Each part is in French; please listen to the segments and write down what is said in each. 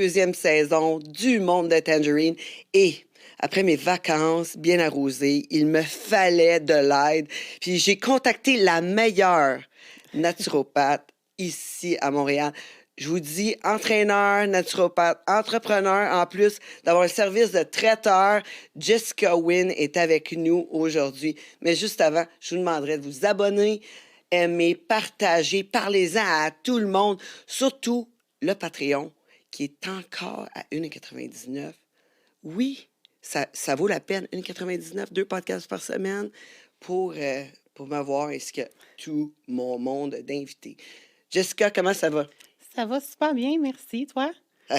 deuxième saison du Monde de Tangerine. Et après mes vacances bien arrosées, il me fallait de l'aide. Puis j'ai contacté la meilleure naturopathe ici à Montréal. Je vous dis, entraîneur, naturopathe, entrepreneur, en plus d'avoir un service de traiteur. Jessica Wynne est avec nous aujourd'hui. Mais juste avant, je vous demanderais de vous abonner, aimer, partager, parlez-en à tout le monde, surtout le Patreon, qui est encore à 1,99 $. Oui, ça vaut la peine, 1,99 $, 2 podcasts par semaine pour m'avoir ainsi que tout mon monde d'invités. Jessica, comment ça va? Ça va super bien, merci. Toi?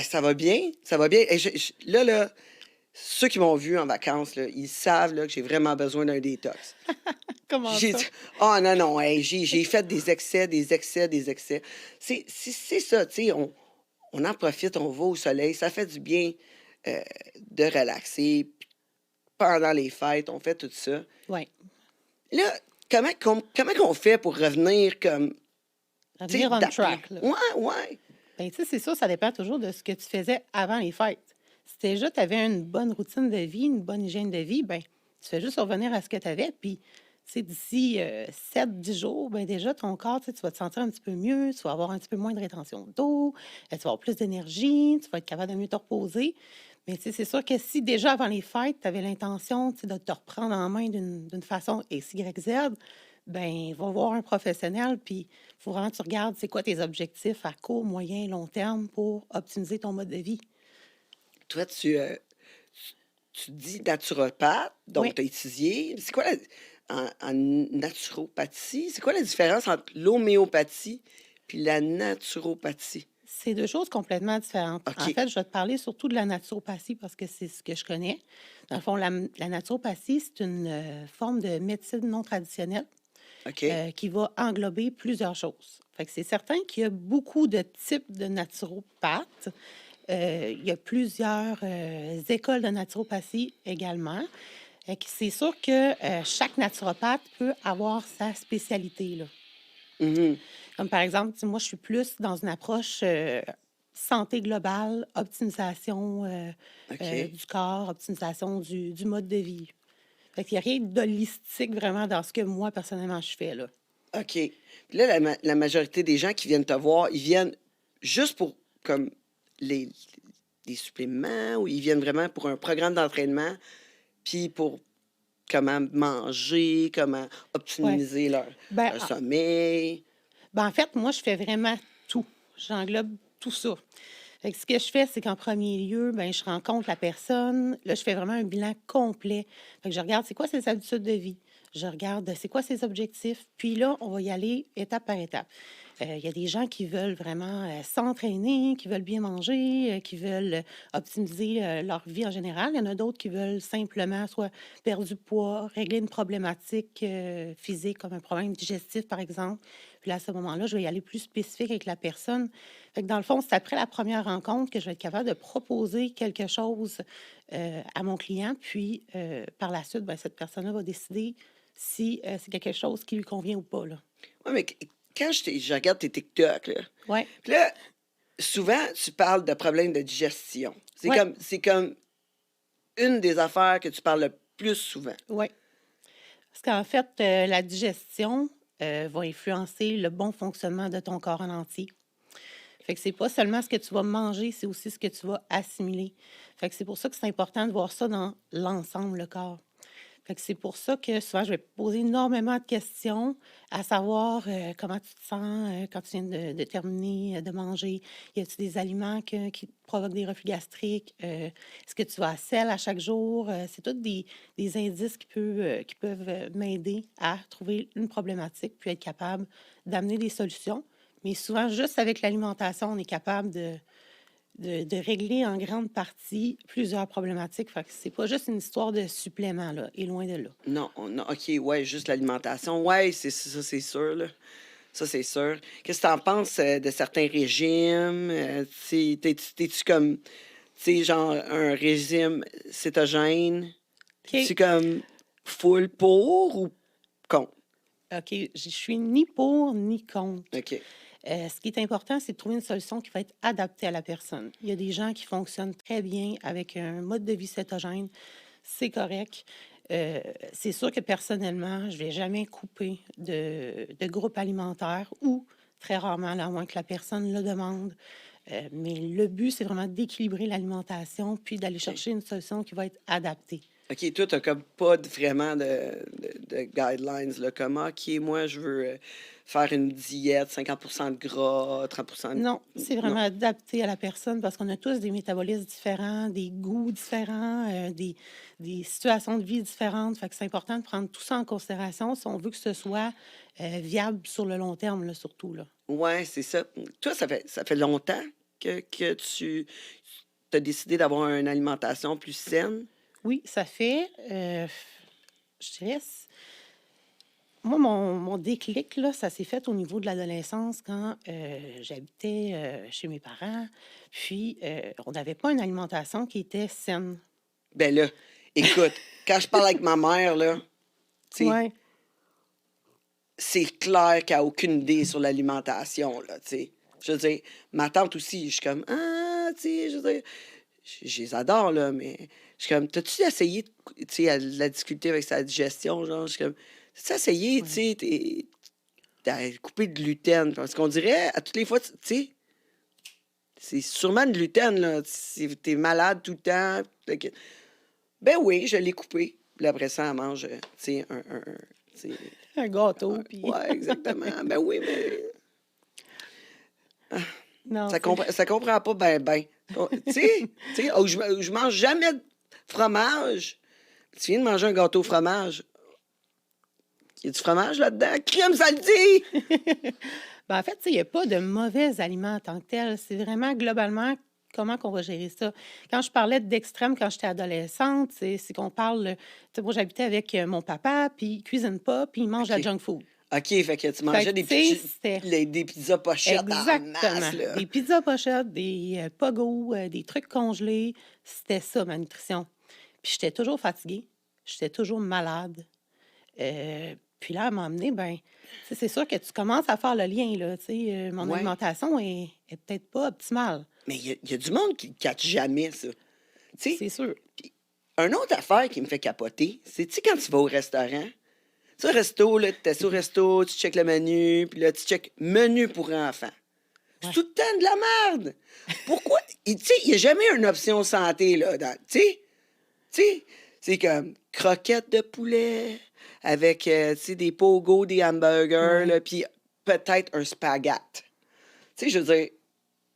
Ça va bien, ça va bien. Et là, ceux qui m'ont vu en vacances, là, ils savent là, que j'ai vraiment besoin d'un détox. Comment J'ai ça? dit, oh non, non, hey, j'ai fait des excès, des excès, des excès. C'est ça, tu sais, on en profite, on va au soleil, ça fait du bien de relaxer. Pendant les fêtes, on fait tout ça. Oui. Là, comment qu'on fait pour revenir comme, tu sais, Revenir on track, là. Ouais. Ben, tu sais, c'est sûr, ça dépend toujours de ce que tu faisais avant les fêtes. Si déjà tu avais une bonne routine de vie, une bonne hygiène de vie, ben, tu fais juste revenir à ce que tu avais. Puis, tu sais, d'ici 7-10 jours, ben déjà, ton corps, tu sais, tu vas te sentir un petit peu mieux, tu vas avoir un petit peu moins de rétention d'eau, tu vas avoir plus d'énergie, tu vas être capable de mieux te reposer. Mais tu sais, c'est sûr que si déjà avant les fêtes, tu avais l'intention, tu sais, de te reprendre en main d'une façon X, Y, Z, ben va voir un professionnel, puis il faut vraiment que tu regardes c'est quoi tes objectifs à court, moyen, long terme pour optimiser ton mode de vie. Toi, tu dis naturopathe, Oui, donc tu as étudié. C'est quoi en naturopathie, c'est quoi la différence entre l'homéopathie puis la naturopathie? c'est deux choses complètement différentes. En OK, fait, je vais te parler surtout de la naturopathie parce que c'est ce que je connais. Dans le fond, la naturopathie, c'est une forme de médecine non traditionnelle OK. qui va englober plusieurs choses. Fait que c'est certain qu'il y a beaucoup de types de naturopathes. Il y a plusieurs écoles de naturopathie également. Fait que c'est sûr que chaque naturopathe peut avoir sa spécialité, là. Mhm. Comme par exemple, tu sais, moi, je suis plus dans une approche santé globale, optimisation OK. du corps, optimisation du mode de vie. Fait qu'il n'y a rien d'holistique vraiment dans ce que moi, personnellement, je fais, là. OK. Puis là, la majorité des gens qui viennent te voir, ils viennent juste pour comme les, les suppléments ou ils viennent vraiment pour un programme d'entraînement, puis pour comment manger, comment Ouais. optimiser Ben, leur sommeil. en fait, moi, je fais vraiment tout. J'englobe tout ça. Fait que ce que je fais, c'est qu'en premier lieu, ben, je rencontre la personne. Là, je fais vraiment un bilan complet. Fait que je regarde c'est quoi ses habitudes de vie. Je regarde c'est quoi ses objectifs. Puis là, on va y aller étape par étape. Il y a des gens qui veulent vraiment s'entraîner, qui veulent bien manger, qui veulent optimiser leur vie en général. Il y en a d'autres qui veulent simplement soit perdre du poids, régler une problématique physique comme un problème digestif, par exemple. Puis là, à ce moment-là, je vais y aller plus spécifique avec la personne. Fait que dans le fond, c'est après la première rencontre que je vais être capable de proposer quelque chose à mon client. Puis par la suite, ben, cette personne-là va décider si c'est quelque chose qui lui convient ou pas, là. Oui, mais quand je regarde tes TikTok, là, Ouais, puis là, souvent, tu parles de problèmes de digestion. ouais, C'est comme une des affaires que tu parles le plus souvent. ouais. Parce qu'en fait, la digestion va influencer le bon fonctionnement de ton corps en entier. Fait que c'est pas seulement ce que tu vas manger, c'est aussi ce que tu vas assimiler. Fait que c'est pour ça que c'est important de voir ça dans l'ensemble, le corps. Fait que c'est pour ça que souvent, je vais poser énormément de questions, à savoir comment tu te sens quand tu viens de terminer de manger. Y a-t-il des aliments qui te provoquent des reflux gastriques? Est-ce que tu vas à sel à chaque jour? C'est tous des indices qui peuvent m'aider à trouver une problématique puis être capable d'amener des solutions. Mais souvent, juste avec l'alimentation, on est capable de régler en grande partie plusieurs problématiques. Fait que c'est pas juste une histoire de suppléments, là, et loin de là. Non, non, OK, ouais, juste l'alimentation. Ouais, c'est ça, c'est sûr, là. Ça, c'est sûr. Qu'est-ce que tu en penses de certains régimes? T'es-tu comme, tu sais, genre un régime cétogène? OK, T'es-tu comme full pour ou contre? OK, je suis ni pour ni contre. OK. Ce qui est important, c'est de trouver une solution qui va être adaptée à la personne. Il y a des gens qui fonctionnent très bien avec un mode de vie cétogène. C'est correct. C'est sûr que personnellement, je ne vais jamais couper de groupe alimentaire ou très rarement, là, à moins que la personne le demande. Mais le but, c'est vraiment d'équilibrer l'alimentation puis d'aller OK. chercher une solution qui va être adaptée. OK, toi, t'as comme pas vraiment de guidelines, là, comme, OK, moi, je veux faire une diète, 50% de gras, 30% de... Non, c'est Non. vraiment adapté à la personne parce qu'on a tous des métabolismes différents, des goûts différents, des situations de vie différentes. Fait que c'est important de prendre tout ça en considération si on veut que ce soit viable sur le long terme, là, surtout, là. Ouais, c'est ça. Toi, ça fait longtemps que tu as décidé d'avoir une alimentation plus saine? Oui, ça fait, je dirais, moi, mon déclic, là, ça s'est fait au niveau de l'adolescence quand j'habitais chez mes parents. Puis, on n'avait pas une alimentation qui était saine. Ben là, écoute, quand je parle avec ma mère, là, tu sais, Ouais, c'est clair qu'elle n'a aucune idée sur l'alimentation, là, tu sais. Je veux dire, ma tante aussi, je suis comme, ah, tu sais, je veux dire, je les adore, là, mais je suis comme, t'as-tu essayé, tu sais, elle a de la difficulté avec sa digestion, genre, je suis comme, t'as-tu essayé, tu ouais. sais, de couper de gluten? Parce qu'on dirait, à toutes les fois, tu sais, c'est sûrement de gluten, là, t'es malade tout le temps. Fait que- Ben oui, je l'ai coupé. Puis après ça, elle mange, tu sais, tu sais, Un gâteau, puis ouais, exactement. Ben oui, mais non, ça comprend pas ben, ben. Tu sais, oh, je mange jamais de fromage. Tu viens de manger un gâteau au fromage. Il y a du fromage là-dedans. Crème, ça le dit! ben, en fait, tu sais, il n'y a pas de mauvais aliments en tant que tel. C'est vraiment globalement comment qu'on va gérer ça. Quand je parlais d'extrême quand j'étais adolescente, c'est qu'on parle, tu sais, moi j'habitais avec mon papa, puis il cuisine pas, puis il mange la OK. junk food. OK, fait que tu Fait mangeais que, tu sais, c'était des pizzas pochettes en masse, exactement là. des pizzas pochettes, des pogos, des trucs congelés. C'était ça, ma nutrition. Puis j'étais toujours fatiguée, j'étais toujours malade. Puis là, à un moment donné, ben, tu sais, c'est sûr que tu commences à faire le lien, là, tu sais, mon Ouais. alimentation est peut-être pas optimale, Mais il y a du monde qui ne catch jamais ça. Tu sais, c'est sûr. une autre affaire qui me fait capoter, c'est, tu sais, quand tu vas au restaurant, tu sais, au resto, là, tu es au resto, tu checkes le menu, puis là, tu checkes menu pour enfants. C'est Ouais, tout le temps de la merde. Pourquoi? Tu sais, il n'y a jamais une option santé, là. Tu sais, c'est comme croquettes de poulet avec, tu sais, des pogos, des hamburgers, ouais, là, puis peut-être un spaghette. Tu sais, je veux dire,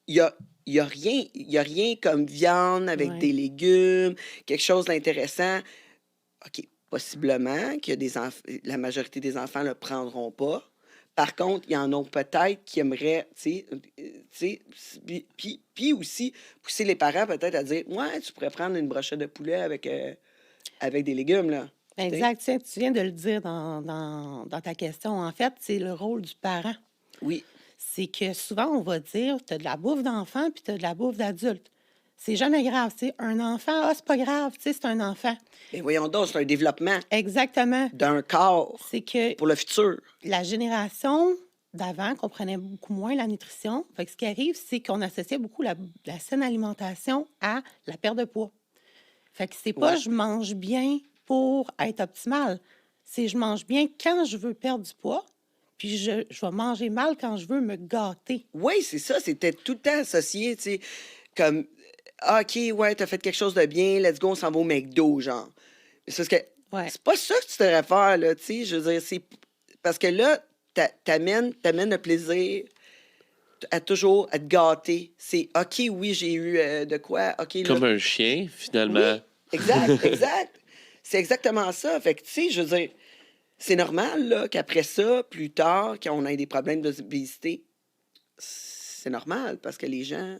il y a rien comme viande avec ouais, des légumes, quelque chose d'intéressant. OK, possiblement que la majorité des enfants ne le prendront pas. Par contre, il y en a peut-être qui aimeraient, puis aussi pousser les parents peut-être à dire, ouais, tu pourrais prendre une brochette de poulet avec des légumes, là. Tu sais? exact. Tu viens de le dire dans ta question. En fait, c'est le rôle du parent. Oui. C'est que souvent, on va dire, tu as de la bouffe d'enfant puis tu as de la bouffe d'adulte. C'est jamais grave, tu sais. Un enfant, ah, c'est pas grave, tu sais, c'est un enfant. Mais voyons donc, c'est un développement Exactement. d'un corps C'est que pour le futur. la génération d'avant comprenait beaucoup moins la nutrition. Fait que ce qui arrive, c'est qu'on associait beaucoup la saine alimentation à la perte de poids. Fait que c'est pas Ouais. je mange bien pour être optimal. C'est je mange bien quand je veux perdre du poids, puis je vais manger mal quand je veux me gâter. Oui, c'est ça, c'était tout le temps associé, tu sais, comme, ah, OK, ouais, t'as fait quelque chose de bien, let's go, on s'en va au McDo, genre. Mais c'est parce que Ouais, c'est pas ça que tu devrais faire, là, tu sais, je veux dire, c'est parce que là, t'amènes le plaisir à toujours à te gâter. C'est, OK, oui, j'ai eu de quoi, OK, là, Comme un chien, oui, finalement. exact, exact. C'est exactement ça. Fait que, tu sais, je veux dire, c'est normal, là, qu'après ça, plus tard, quand on ait des problèmes d'obésité, c'est normal parce que les gens,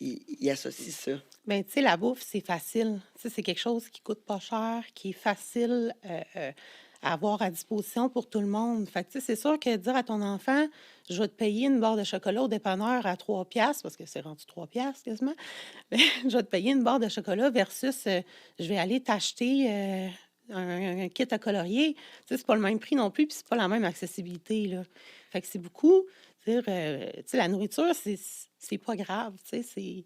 ils associent ça. ben tu sais, la bouffe, c'est facile. Tu sais, c'est quelque chose qui coûte pas cher, qui est facile à avoir à disposition pour tout le monde. Fait que, tu sais, c'est sûr que dire à ton enfant, je vais te payer une barre de chocolat au dépanneur à 3 piastres, parce que c'est rendu 3 piastres quasiment, ben, je vais te payer une barre de chocolat versus je vais aller t'acheter un kit à colorier. Tu sais, c'est pas le même prix non plus, puis c'est pas la même accessibilité, là. Fait que c'est beaucoup, Dire, tu sais, la nourriture, c'est pas grave, tu sais,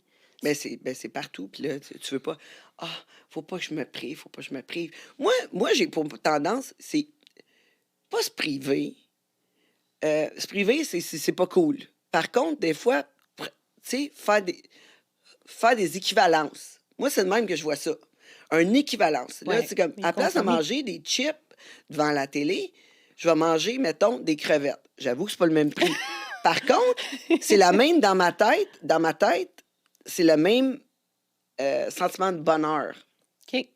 C'est partout. Puis là, tu veux pas. Ah, faut pas que je me prive, faut pas que je me prive. Moi j'ai pour tendance, c'est pas se priver. Se priver, c'est pas cool. Par contre, des fois, tu sais, faire des équivalences. Moi, c'est de même que je vois ça. Un équivalence. Là, ouais, c'est comme, les à la place de compromis. manger des chips devant la télé, je vais manger, mettons, des crevettes. J'avoue que c'est pas le même prix. Par contre, c'est la même dans ma tête. Dans ma tête, c'est le même sentiment de bonheur. OK.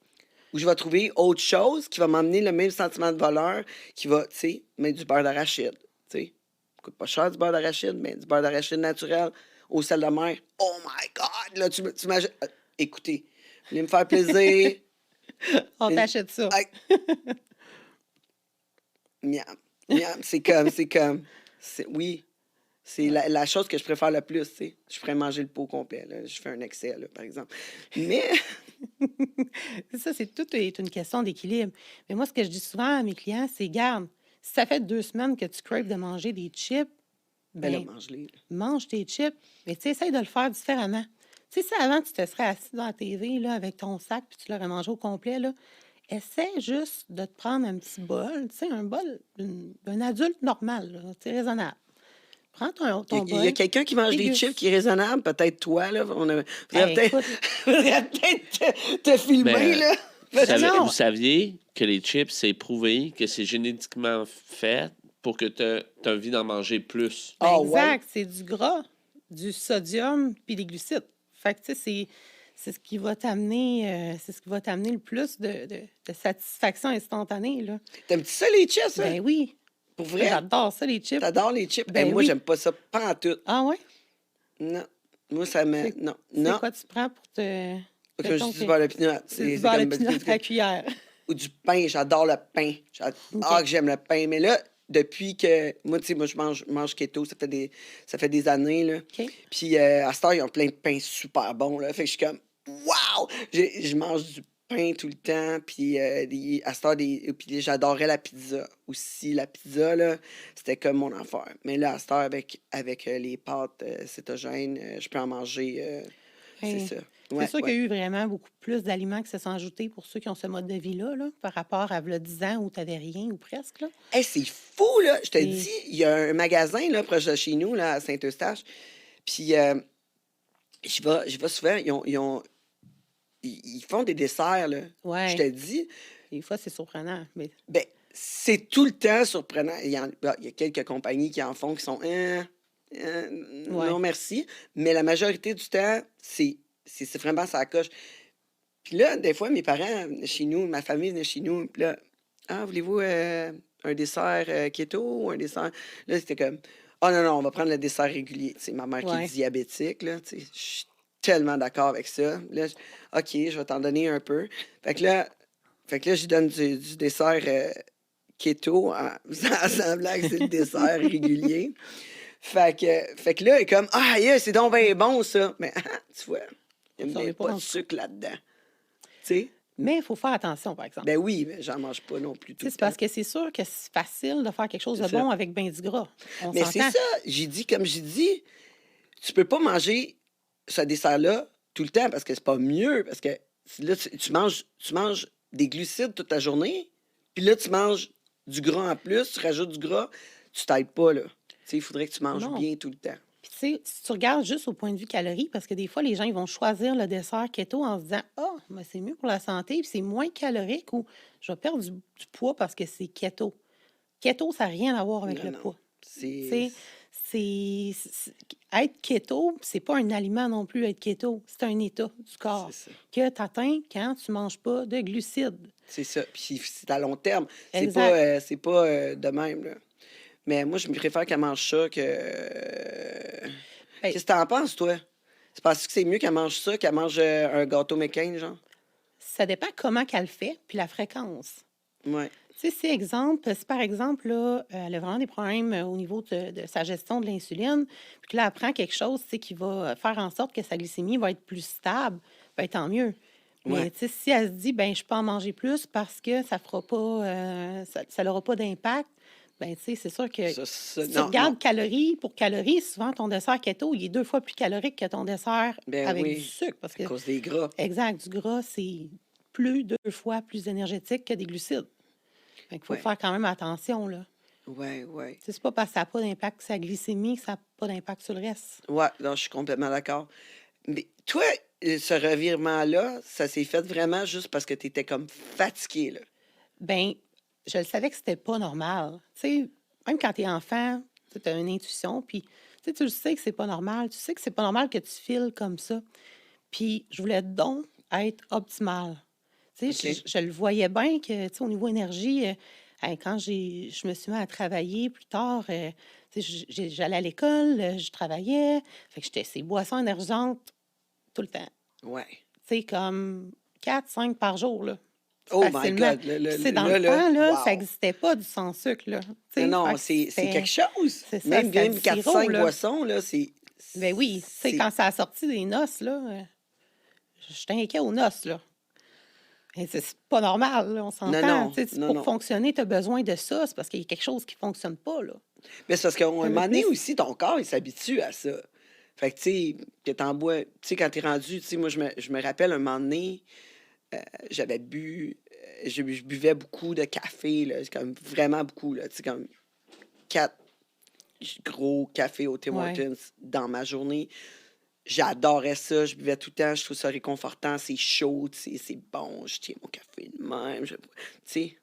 Où je vais trouver autre chose qui va m'amener le même sentiment de bonheur, qui va, tu sais, mettre du beurre d'arachide. Tu sais, ça coûte pas cher du beurre d'arachide, mais du beurre d'arachide naturel au sel de mer. Oh my God! Là, tu m'imagines. Écoutez, vous voulez me faire plaisir? On Une- t'achète ça. Hey, miam, miam, c'est comme. Oui, c'est la chose que je préfère le plus, tu sais. Je ferais manger le pot complet, là. Je fais un excès, là, par exemple. Mais, C'est ça, tout est une question d'équilibre. Mais moi, ce que je dis souvent à mes clients, c'est, garde, si ça fait 2 semaines que tu craves de manger des chips, ben là, ben mange-les, là. mange tes chips, mais tu sais, essaye de le faire différemment. Tu sais, si avant, tu te serais assis dans la TV là, avec ton sac puis tu l'aurais mangé au complet, là, essaie juste de te prendre un petit bol, tu sais, un bol d'un adulte normal, là, tu sais, raisonnable. Prends ton Il y a bol, quelqu'un qui mange des chips déguste. qui est raisonnable, peut-être toi, là. Hey, écoute, Faudrait peut-être te filmer, Mais là. non, vous non, saviez que les chips, c'est prouvé que c'est génétiquement fait pour que tu aies envie d'en manger plus. ben Ah ouais? exact, c'est du gras, du sodium puis des glucides. Fait que, tu sais, c'est ce qui va t'amener, c'est ce qui va t'amener le plus de satisfaction instantanée, là. T'aimes-tu ça, les chips, ça? Ben oui, Pour moi, vrai? j'adore ça, les chips. T'adores les chips? Ben Moi, oui. j'aime pas ça pantoute. Ah ouais? Non. Moi, ça me... C'est Non. c'est Non. quoi tu prends pour te... Comme je Mettons dis, du que beurre de pinot. c'est du C'est beurre de comme... pinot à la cuillère. Ou du pain. J'adore le pain. Ah, OK. que j'aime le pain. Mais là, depuis que... Moi, tu sais, moi, je mange keto. Ça fait des années, là. OK. Puis à cette heure, ils ont plein de pains super bons, là. Fait que je suis comme, wow! Je mange du pain tout le temps. Puis à cette heure, puis j'adorais la pizza aussi. La pizza, là, c'était comme mon affaire. Mais là, à cette heure, avec les pâtes cétogènes, je peux en manger. C'est Ben, ça. c'est Ouais, sûr qu'il ouais. y a eu vraiment beaucoup plus d'aliments qui se sont ajoutés pour ceux qui ont ce mode de vie-là, là, par rapport à v'là 10 ans où tu n'avais rien ou presque, là. Hey, c'est fou, là! Je te C'est... dis, il y a un magasin, là, proche de chez nous, là, à Saint-Eustache. Puis j'y vais souvent. Ils font des desserts, là. Je te Ouais, dis, des fois, c'est surprenant. Mais ben, c'est tout le temps surprenant. Il y a quelques compagnies qui en font qui sont non ouais, merci. Mais la majorité du temps, c'est vraiment ça coche. Puis là, des fois, mes parents venaient chez nous, ma famille venait chez nous, puis là, ah, voulez-vous un dessert keto ou un dessert. Là, c'était comme, ah non, non, on va prendre le dessert régulier. C'est ma mère qui est ouais. diabétique, là, tu sais, je suis tellement d'accord avec ça. Là, OK, je vais t'en donner un peu. Fait que là, je lui donne du dessert keto en faisant semblant que c'est le dessert régulier. Fait que là, elle est comme, ah, yeah, c'est donc bien bon, ça. Mais tu vois, il n'y a Ça, on même n'est pas pas de rendu compte. sucre là-dedans. Tu sais? Mais il faut faire attention, par exemple. Ben oui, mais j'en mange pas non plus tout Tu sais, le c'est temps. parce que c'est sûr que c'est facile de faire quelque chose de C'est ça. bon avec ben du gras. On Mais c'est s'entend. ça, comme j'ai dit, tu peux pas manger ce dessert-là tout le temps parce que c'est pas mieux. Parce que là, tu manges des glucides toute la journée, puis là, tu manges du gras en plus, tu rajoutes du gras, tu t'aides pas, là. Tu sais, il faudrait que tu manges Non. bien tout le temps. Puis, tu sais, si tu regardes juste au point de vue calories, parce que des fois, les gens ils vont choisir le dessert keto en se disant ah, mais c'est mieux pour la santé, puis c'est moins calorique ou je vais perdre du poids parce que c'est keto. Keto, ça n'a rien à voir avec Non, le non. poids. Tu C'est. sais, être keto, c'est pas un aliment non plus, être keto. C'est un état du C'est corps ça. que tu atteins quand tu manges pas de glucides. C'est ça. Puis c'est à long terme. Exact. C'est pas de même, là. Mais moi, je me préfère qu'elle mange ça que. Ben, Qu'est-ce que t'en penses, toi? Tu penses que c'est mieux qu'elle mange ça qu'elle mange un gâteau McCain, genre? ça dépend comment qu'elle le fait, puis la fréquence. Ouais. Tu sais, si par exemple, là, elle a vraiment des problèmes au niveau de sa gestion de l'insuline, puis que là, elle prend quelque chose, tu sais, qui va faire en sorte que sa glycémie va être plus stable, ben tant mieux. Mais Ouais. tu sais, si elle se dit, ben je peux en manger plus parce que ça fera pas, ça n'aura pas d'impact, Ben, tu sais, c'est sûr que si tu Non, regardes non. calorie pour calorie, souvent ton dessert keto, il est 2 fois plus calorique que ton dessert Ben avec du oui, sucre. Parce à que, cause des gras. exact, du gras, c'est plus 2 fois plus énergétique que des glucides. Fait qu'il faut Ouais, faire quand même attention, là. ouais. Tu sais, c'est pas parce que ça n'a pas d'impact sur la glycémie que ça n'a pas d'impact sur le reste. Ouais, non, je suis complètement d'accord. Mais toi, ce revirement-là, ça s'est fait vraiment juste parce que tu étais comme fatigué, là. Ben, je le savais que c'était pas normal. Tu sais, même quand tu es enfant, tu as une intuition, puis tu le sais que c'est pas normal. Tu sais que c'est pas normal que tu files comme ça. Puis je voulais donc être optimale. Tu sais, OK? je le voyais bien que, tu sais, au niveau énergie, quand je me suis mis à travailler plus tard, tu sais, j'allais à l'école, je travaillais, fait que j'étais ces boissons énergisantes tout le temps. Ouais. Tu sais, comme 4, 5 par jour, là, Oh my facilement. God, là, là, Puis, c'est dans le là, temps, là, ça wow. n'existait pas du sans sucre, là. Tu Non, sais, non, fait que c'est quelque chose. c'est ça, Même, c'était du même sirop, 4-5 là. boissons, là, Ben oui, tu sais, quand ça a sorti des noces, là, j'étais inquiet aux noces, là. Et c'est pas normal, là, on Non, s'entend. non, Tu sais, non, pour non. fonctionner, tu as besoin de ça. C'est parce qu'il y a quelque chose qui fonctionne pas, là. Mais c'est parce qu'à un Un moment peu donné plus. aussi, ton corps, il s'habitue à ça. Fait que, tu sais, que t'en bois... Tu sais, quand t'es rendu... Tu sais, moi, je me rappelle un moment donné, j'avais bu... je buvais beaucoup de café, là, comme vraiment beaucoup, là. Tu sais, comme 4 gros cafés au Tim Ouais. Hortons dans ma journée. J'adorais ça, je buvais tout le temps, je trouve ça réconfortant, c'est chaud, tu sais, c'est bon, je tiens mon café de même, tu sais,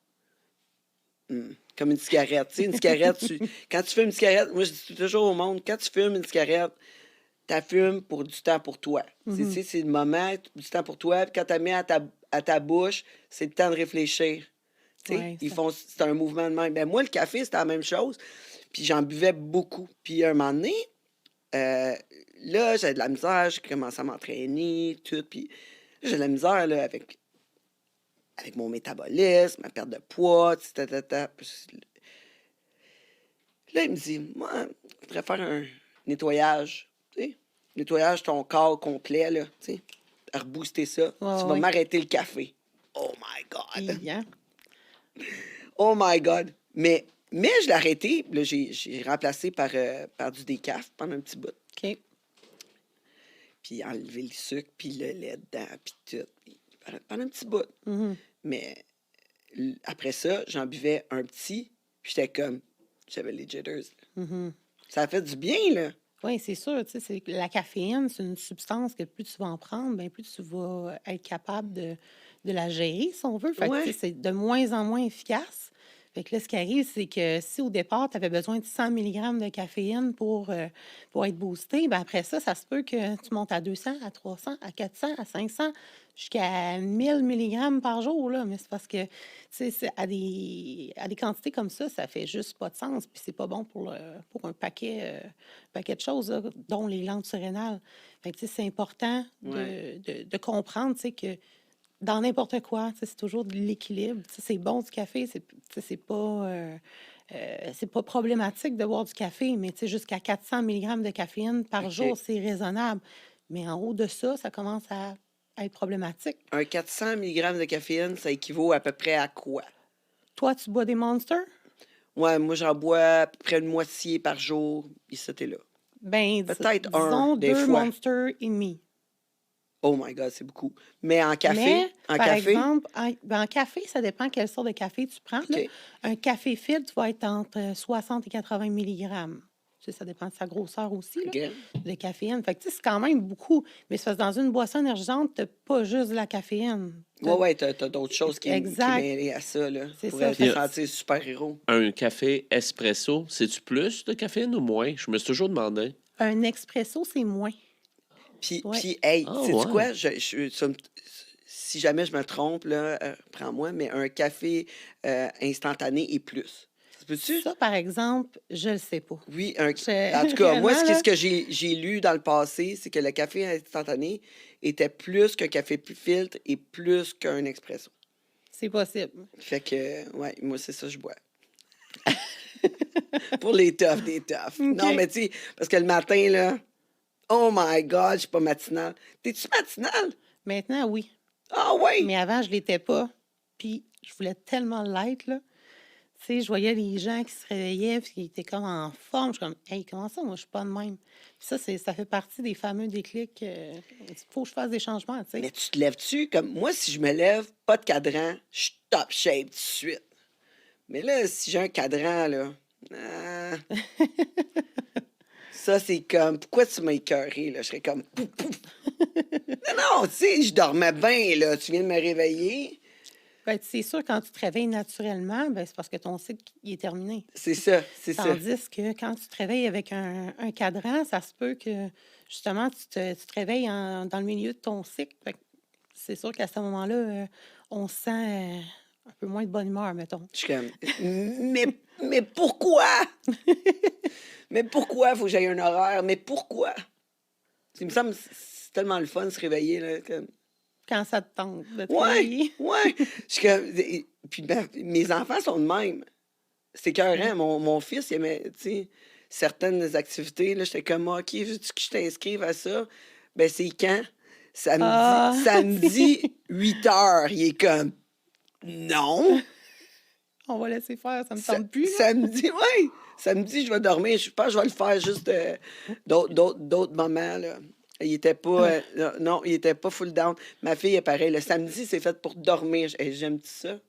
comme une cigarette, tu sais, une cigarette, quand tu fumes une cigarette, moi je dis toujours au monde, quand tu fumes une cigarette, tu fumes pour du temps pour toi. Tu sais, c'est le moment, du temps pour toi, puis quand tu la mets à ta bouche, c'est le temps de réfléchir. Tu sais, Ouais, c'est un mouvement de même. Ben moi, le café, c'était la même chose, puis j'en buvais beaucoup. Puis un moment donné, euh, là, j'avais de la misère, j'ai commencé à m'entraîner, tout, puis j'ai de la misère là, avec mon métabolisme, ma perte de poids, tu sais, Là, il me dit, moi, je voudrais faire un nettoyage, tu sais, nettoyage ton corps complet, là, tu sais, rebooster ça. ouais, Tu vas ouais. m'arrêter le café. Oh my God! Hi, hein? Oh my God! Mais je l'ai arrêté, là, j'ai remplacé par du décaf pendant un petit bout. OK. Puis enlever le sucre, puis le lait dedans, puis tout. Puis pendant un petit bout. Mhm. Mais après ça, j'en buvais un petit, puis j'étais comme, j'avais les jitters. Là. Mhm. Ça a fait du bien, là. Oui, c'est sûr. Tu sais, la caféine, c'est une substance que plus tu vas en prendre, bien plus tu vas être capable de la gérer, si on veut. Fait que, tu sais, Ouais. c'est de moins en moins efficace. Fait que là, ce qui arrive, c'est que si au départ, tu avais besoin de 100 mg de caféine pour être boosté, bien après ça, ça se peut que tu montes à 200, à 300, à 400, à 500, jusqu'à 1000 mg par jour. Là. Mais c'est parce que, tu sais, à des quantités comme ça fait juste pas de sens. Puis c'est pas bon pour un paquet de choses, là, dont les glandes surrénales. Fait que, tu sais, c'est important Ouais. de comprendre, tu sais, que dans n'importe quoi, tu sais, c'est toujours de l'équilibre. Tu sais, c'est bon du café, tu sais, c'est pas problématique de boire du café, mais tu sais, jusqu'à 400 mg de caféine par OK. jour, c'est raisonnable. Mais en haut de ça, ça commence à être problématique. Un 400 mg de caféine, ça équivaut à peu près à quoi? Toi, tu bois des Monsters? Ouais, moi, j'en bois à peu près une moitié par jour, et ça, t'es là. Ben, Peut-être un, disons des 2 fois. Monsters et demi. Oh my God, c'est beaucoup. Mais en café, Mais, en par café, exemple, en café, ça dépend quelle sorte de café tu prends, là. OK. Un café filtre va être entre 60 et 80 mg. Tu sais, ça dépend de sa grosseur aussi, là, OK. de caféine. Fait que, tu sais, c'est quand même beaucoup. Mais c'est parce que dans une boisson énergisante, tu pas juste de la caféine. Ouais, t'as d'autres choses qui Exact. mêlent à ça, là. C'est Pour ça. te Puis, sentir super-héros. un café espresso, c'est-tu plus de caféine ou moins? Je me suis toujours demandé. Un expresso, c'est moins. Ouais. Puis hey, Ah sais-tu ouais. quoi? Si jamais je me trompe, là, prends-moi, mais un café instantané et plus. Ça se peut-tu? Ça, par exemple, je le sais pas. Oui, en tout cas, moi, Réellement, ce là, que j'ai lu dans le passé, c'est que le café instantané était plus qu'un café plus filtre et plus qu'un expresso. c'est possible. Fait que, ouais, moi, c'est ça que je bois. Pour les toughs, des toughs. Non, OK. mais tu sais, parce que le matin, là, oh my God, je suis pas matinale. T'es-tu matinale? Maintenant, oui. Ah, ouais! Mais avant, je l'étais pas. Puis, je voulais tellement l'être, là. Tu sais, je voyais les gens qui se réveillaient puis qui étaient comme en forme. Je suis comme, hey, comment ça, moi, je suis pas de même. Puis ça fait partie des fameux déclics. Il faut que je fasse des changements, tu sais. Mais tu te lèves-tu? Comme moi, si je me lève, pas de cadran, je suis top shape tout de suite. Mais là, si j'ai un cadran, là, ah, ça, c'est comme, pourquoi tu m'as écœuré, là? Je serais comme, pouf, pouf. Non, tu sais, je dormais bien, là. Tu viens de me réveiller. Ben, c'est sûr, quand tu te réveilles naturellement, ben, c'est parce que ton cycle il est terminé. C'est ça, c'est ça. Tandis que quand tu te réveilles avec un cadran, ça se peut que, justement, tu te réveilles dans le milieu de ton cycle. Fait que c'est sûr qu'à ce moment-là, on se sent un peu moins de bonne humeur, mettons. Je suis comme, mais pourquoi? Mais pourquoi faut que j'aille un horaire? Mais pourquoi? Il me semble que c'est tellement le fun de se réveiller, là. Comme... Quand ça te tente de te Ouais, réveiller. ouais. Je suis comme... Puis mes enfants sont de même. C'est écœurant. Mon fils, il aimait, tu sais, certaines activités, là, j'étais comme, OK, veux-tu que je t'inscrive à ça? Ben, c'est quand? Ah, Samedi 8 heures. Il est comme, non. on va laisser faire, ça me tente plus. Là. Samedi, oui. Samedi, je vais dormir. Je pense que je vais le faire juste d'autres moments, là. Il était pas... non, il était pas full down. Ma fille est pareil. Le samedi, c'est fait pour dormir. J'aime ça.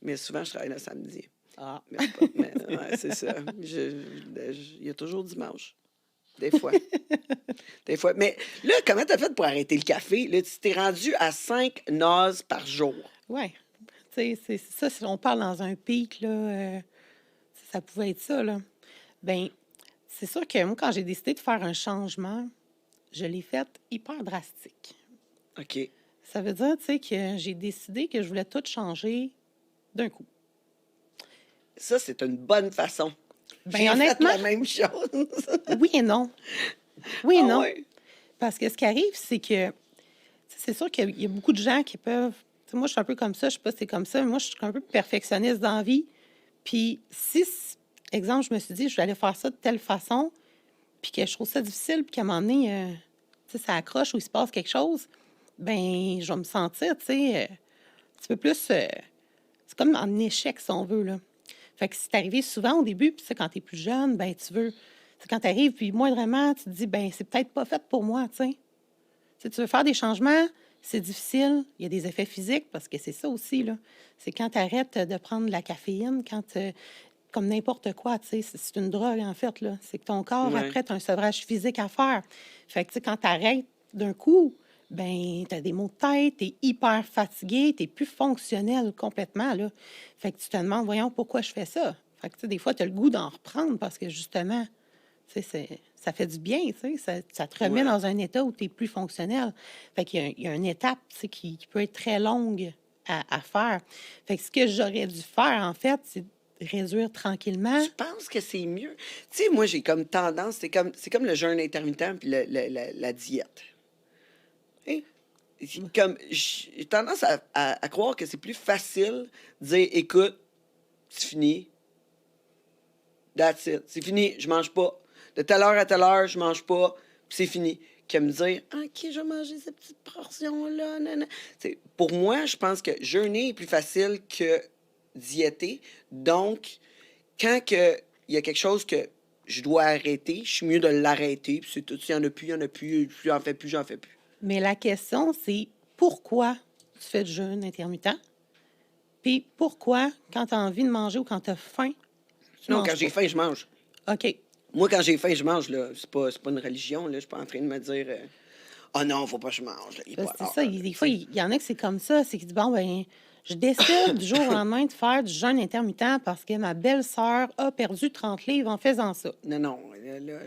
Mais souvent, je travaille le samedi. Ah. Ouais, c'est ça. Il y a toujours dimanche. Des fois. Des fois. Mais là, comment t'as fait pour arrêter le café? Là, tu t'es rendu à 5 nases par jour. Oui. Tu sais, c'est ça, si on parle dans un pic, là, ça pouvait être ça, là. Bien, c'est sûr que moi, quand j'ai décidé de faire un changement, je l'ai fait hyper drastique. OK. Ça veut dire, tu sais, que j'ai décidé que je voulais tout changer d'un coup. Ça, c'est une bonne façon. Ben, J'ai fait honnêtement- la même chose. Oui et non. Oui et Ah non. ouais? Parce que ce qui arrive, c'est que, tu sais, c'est sûr qu'il y a beaucoup de gens qui peuvent. Tu sais, moi, je suis un peu comme ça, je sais pas si c'est comme ça, mais moi, je suis un peu perfectionniste dans la vie. Puis, si, exemple, je me suis dit, je vais aller faire ça de telle façon, puis que je trouve ça difficile, puis qu'à un moment donné, tu sais, ça accroche ou il se passe quelque chose, ben je vais me sentir, tu sais, un petit peu plus. C'est comme en échec, si on veut, là. Fait que c'est arrivé souvent au début, puis ça, quand tu es plus jeune, ben tu veux. C'est quand tu arrives, puis moindrement, tu te dis, ben c'est peut-être pas fait pour moi, tu sais. Tu sais, tu veux faire des changements, c'est difficile. Il y a des effets physiques, parce que c'est ça aussi, là. C'est quand tu arrêtes de prendre de la caféine, quand, comme n'importe quoi, tu sais, c'est une drogue, en fait, là. C'est que ton corps, Ouais. après, tu as un sevrage physique à faire. Fait que, tu sais, quand tu arrêtes d'un coup, ben tu as des maux de tête, tu es hyper fatigué, tu plus fonctionnel complètement, là. Fait que tu te demandes, voyons, pourquoi je fais ça? Fait que, tu sais, des fois, tu as le goût d'en reprendre parce que, justement, tu sais, ça fait du bien, tu sais, ça te remet Ouais. dans un état où tu es plus fonctionnel. Fait qu'il y a une étape, tu sais, qui peut être très longue à faire. Fait que ce que j'aurais dû faire, en fait, c'est de réduire tranquillement. Je pense que c'est mieux. Tu sais, moi, j'ai comme tendance, c'est comme le jeûne intermittent puis la diète. Hein? Comme, j'ai tendance à croire que c'est plus facile de dire, écoute, c'est fini. That's it. C'est fini, je mange pas. De telle heure à telle heure, je mange pas, puis c'est fini. Que me dire, OK, je vais manger cette petite portion-là. Nanana. Pour moi, je pense que jeûner est plus facile que diéter. Donc, quand il y a quelque chose que je dois arrêter, je suis mieux de l'arrêter. Puis c'est tout. S'il n'y en a plus, il n'y en a plus. J'en fais plus, j'en fais plus. Mais la question, c'est pourquoi tu fais du jeûne intermittent? Puis pourquoi, quand tu as envie de manger ou quand tu as faim, tu Non, manges quand j'ai pas? faim, je mange. OK. Moi, quand j'ai faim, je mange. Là. C'est pas une religion. Là. Je suis pas en train de me dire, oh non, faut pas que je mange. Là. Il est Ben, pas c'est l'heure. ça. Des fois, il y en a que c'est comme ça. C'est qu'ils disent, bon, ben, je décide du jour au lendemain de faire du jeûne intermittent parce que ma belle-sœur a perdu 30 livres en faisant ça. Non, non. Là.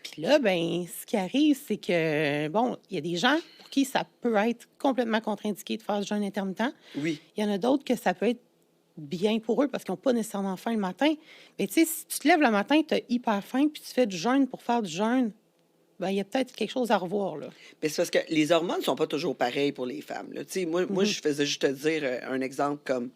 Puis là, ben, ce qui arrive, c'est que, bon, il y a des gens pour qui ça peut être complètement contre-indiqué de faire du jeûne intermittent. Oui. Il y en a d'autres que ça peut être bien pour eux parce qu'ils n'ont pas nécessairement faim le matin. Mais tu sais, si tu te lèves le matin, tu as hyper faim, puis tu fais du jeûne pour faire du jeûne, ben, il y a peut-être quelque chose à revoir, là. Mais c'est parce que les hormones sont pas toujours pareilles pour les femmes. Là. Tu sais, moi, je faisais juste te dire un exemple comme,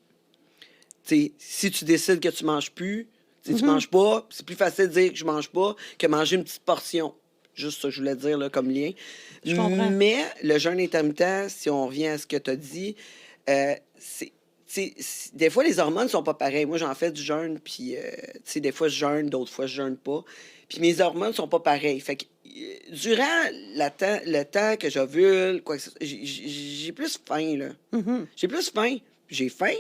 tu sais, si tu décides que tu manges plus, tu sais, tu manges pas, c'est plus facile de dire que je mange pas que manger une petite portion. Juste ça, que je voulais dire là, comme lien. Je comprends. Mais le jeûne intermittent, si on revient à ce que tu as dit, c'est, tu des fois, les hormones sont pas pareilles. Moi, j'en fais du jeûne, puis, des fois, je jeûne, d'autres fois, je jeûne pas. Puis mes hormones sont pas pareilles. Fait que, durant le temps que j'ovule, quoi que ce soit, j'ai plus faim, là. J'ai plus faim. J'ai faim,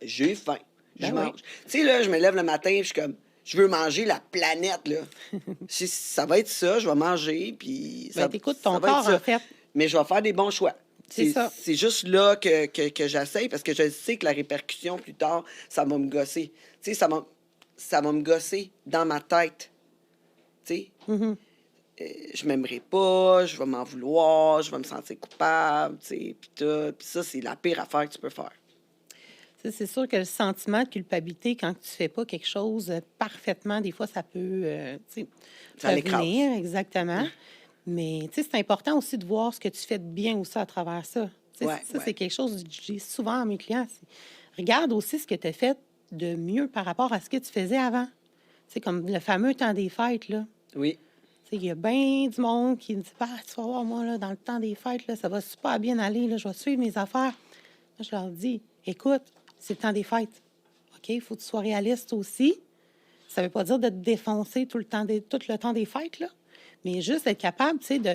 j'ai faim. Je Ben oui. mange. Tu sais, là, je me lève le matin, puis je suis comme, je veux manger la planète, là. Ça va être ça, je vais manger, puis Ben, t'écoutes ça ton va être corps, ça. en fait. Mais je vais faire des bons choix. C'est ça. C'est juste là que j'essaye, parce que je sais que la répercussion, plus tard, ça va me gosser. Tu sais, ça va me gosser dans ma tête. Tu sais, je m'aimerai pas, je vais m'en vouloir, je vais me sentir coupable, tu sais, puis tout. Puis ça, c'est la pire affaire que tu peux faire. Tu sais, c'est sûr que le sentiment de culpabilité, quand tu fais pas quelque chose parfaitement, des fois, ça peut tu sais, Ça l'écrase. revenir, exactement. Mais tu sais, c'est important aussi de voir ce que tu fais de bien aussi à travers ça. Tu sais, Ouais, ça, ouais. c'est quelque chose que je dis souvent à mes clients. Regarde aussi ce que tu as fait de mieux par rapport à ce que tu faisais avant. Tu sais, comme le fameux temps des fêtes, là. Oui. Tu sais, il y a bien du monde qui me dit, bah, tu vas voir, moi, là, dans le temps des fêtes, là, ça va super bien aller, là, je vais suivre mes affaires. Là, je leur dis, écoute, c'est le temps des fêtes. OK, il faut que tu sois réaliste aussi. Ça ne veut pas dire de te défoncer tout le temps des fêtes, là, mais juste être capable, tu sais, de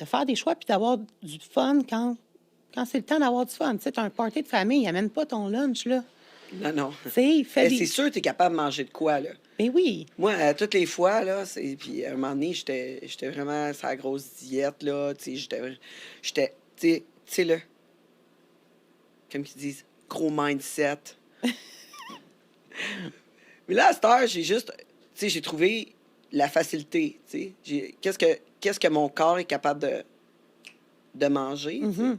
faire des choix puis d'avoir du fun quand c'est le temps d'avoir du fun. Tu sais, tu as un party de famille, amène pas ton lunch, là. Non, non. Tu sais, fais C'est sûr que tu es capable de manger de quoi, là. Mais oui, Moi, toutes les fois, là, puis à un moment donné, j'étais vraiment sur la grosse diète, là, tu sais, tu sais, là, comme ils disent, gros mindset. Mais là, à cette heure, j'ai juste, tu sais, j'ai trouvé la facilité, tu sais. Qu'est-ce que mon corps est capable de manger, tu sais.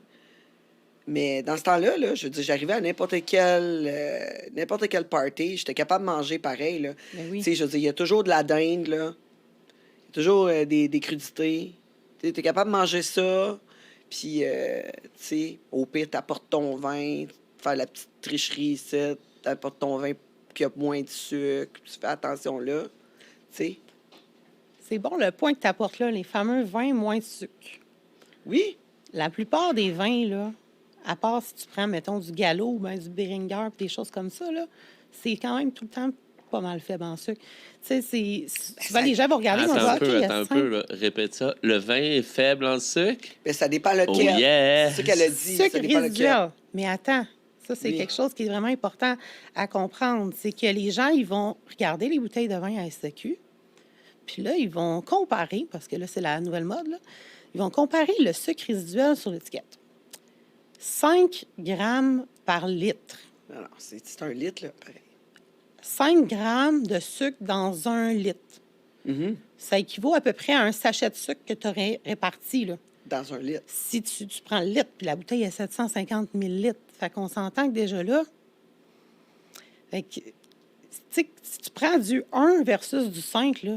Mais dans ce temps-là, là, je veux dire, j'arrivais à n'importe quel party, j'étais capable de manger pareil, là. Ben oui. Tu sais, je veux dire, il y a toujours de la dinde, là. Il y a toujours des crudités. Tu es capable de manger ça, puis, tu sais, au pire, t'apportes ton vin, faire la petite tricherie ici, t'apportes ton vin qui a moins de sucre, tu fais attention là, tu sais. c'est bon le point que tu apportes là, les fameux vins moins de sucre. Oui, La plupart des vins, là, à part si tu prends, mettons, du Gallo ou ben, du Beringer, puis des choses comme ça, là, c'est quand même tout le temps pas mal faible en sucre. Tu sais, souvent, les gens vont regarder, ils vont Attends dire, OK, il y un a peu, 5 là. Répète ça. Le vin est faible en sucre? mais ça dépend lequel. Oh yeah! C'est ça qu'elle a dit, ça sucre dépend lequel. résiduel. Mais attends, ça, c'est Oui. quelque chose qui est vraiment important à comprendre. C'est que les gens, ils vont regarder les bouteilles de vin à SAQ, puis là, ils vont comparer, parce que là, c'est la nouvelle mode, là, ils vont comparer le sucre résiduel sur l'étiquette. 5 grammes par litre. Alors, c'est un litre, là, pareil. 5 grammes de sucre dans 1 litre. Ça équivaut à peu près à un sachet de sucre que tu aurais réparti, là. Dans un litre. Si tu prends le litre, puis la bouteille est 750 millilitres, fait qu'on s'entend que déjà là, fait que, tu sais, si tu prends du 1 versus du 5, là,